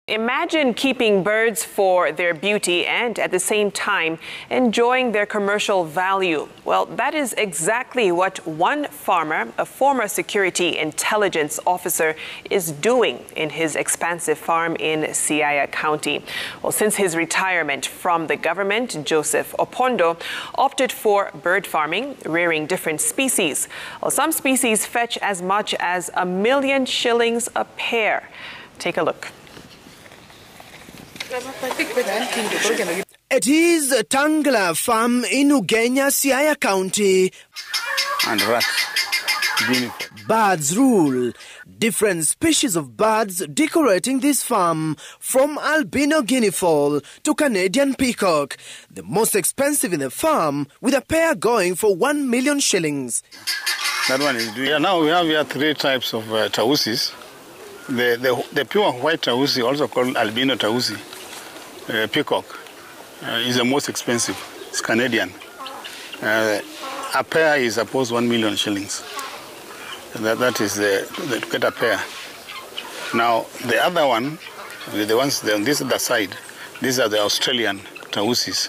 Imagine keeping birds for their beauty and at the same time enjoying their commercial value. Well, that is exactly what one farmer, a former security intelligence officer, is doing in his expansive farm in Siaya County. Well, since his retirement from the government, Joseph Opondo opted for bird farming, rearing different species. Well, some species fetch as much as 1 million shillings a pair. Take a look. It is a Tangla farm in Ugenya, Siaya County. And rats. Birds rule. Different species of birds decorating this farm, from albino guinea fowl to Canadian peacock. The most expensive in the farm, with a pair going for 1 million shillings. That one is doing. Now we have here 3 types of tausis. The pure white tausi, also called albino tausi, peacock, is the most expensive. It's Canadian. A pair is supposed 1 million shillings. That is to get a pair. Now the other one, the ones on this other side, these are the Australian tausis,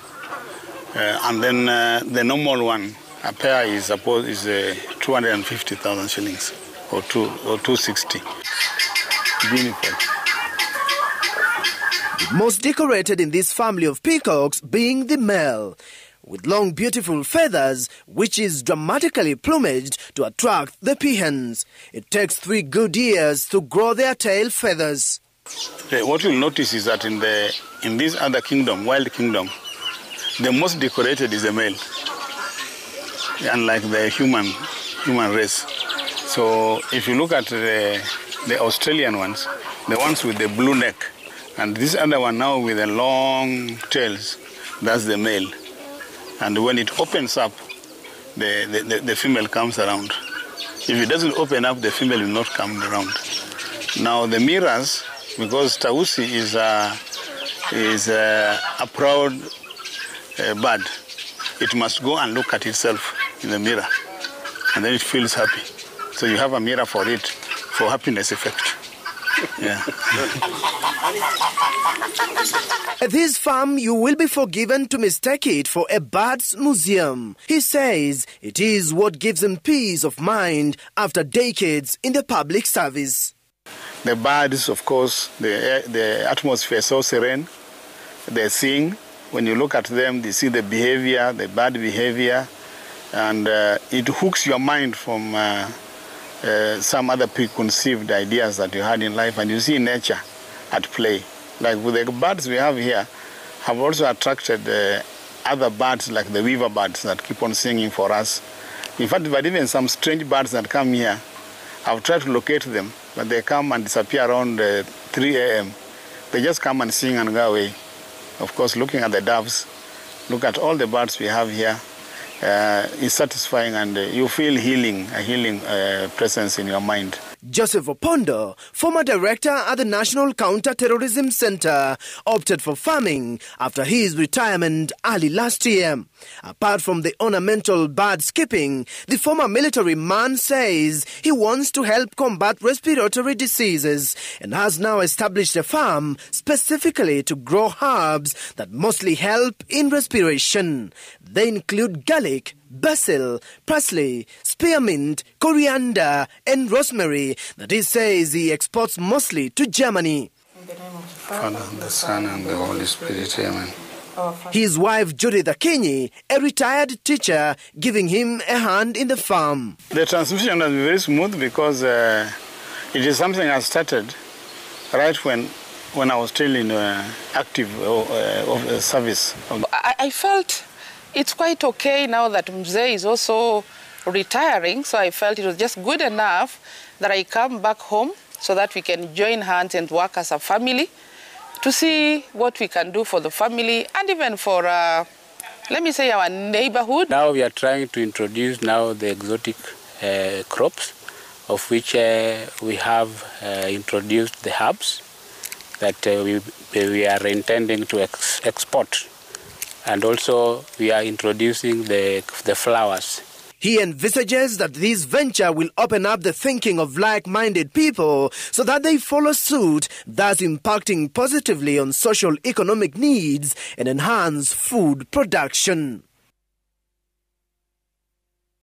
and then the normal one, a pair is supposed is 250,000 shillings or 260. Beautiful. The most decorated in this family of peacocks being the male, with long beautiful feathers, which is dramatically plumaged to attract the peahens. It takes 3 good years to grow their tail feathers. What you'll notice is that in this other kingdom, wild kingdom, the most decorated is the male, unlike the human race. So if you look at the Australian ones, the ones with the blue neck, and this other one now with the long tails, that's the male. And when it opens up, the female comes around. If it doesn't open up, the female will not come around. Now the mirrors, because tausi is a proud bird, it must go and look at itself in the mirror, and then it feels happy. So you have a mirror for it, for happiness effect. Yeah. At this farm, you will be forgiven to mistake it for a bird's museum. He says it is what gives him peace of mind after decades in the public service. The birds, of course, the atmosphere is so serene. They sing. When you look at them, you see the behavior, the bird behavior, and it hooks your mind from some other preconceived ideas that you had in life, and you see nature at play. Like with the birds we have here, have also attracted other birds like the weaver birds that keep on singing for us. In fact, but even some strange birds that come here, I've tried to locate them, but they come and disappear around 3 a.m. They just come and sing and go away. Of course, looking at the doves, look at all the birds we have here, is satisfying, and you feel a healing presence in your mind. Joseph Opondo, former director at the National Counter-Terrorism Center, opted for farming after his retirement early last year. Apart from the ornamental bird skipping, the former military man says he wants to help combat respiratory diseases and has now established a farm specifically to grow herbs that mostly help in respiration. They include garlic, basil, parsley, spearmint, coriander, and rosemary that he says he exports mostly to Germany. In the name of the Father, and the Son, and the Holy Spirit, amen. His wife, Judith Akinyi, a retired teacher, giving him a hand in the farm. The transmission has been very smooth because it is something I started right when I was still in active service. I felt it's quite okay now that Mzee is also retiring, so I felt it was just good enough that I come back home so that we can join hands and work as a family to see what we can do for the family and even for, let me say, our neighborhood. Now we are trying to introduce now the exotic crops, of which we have introduced the herbs that we are intending to export. And also we are introducing the flowers. He envisages that this venture will open up the thinking of like-minded people so that they follow suit, thus impacting positively on social economic needs and enhance food production.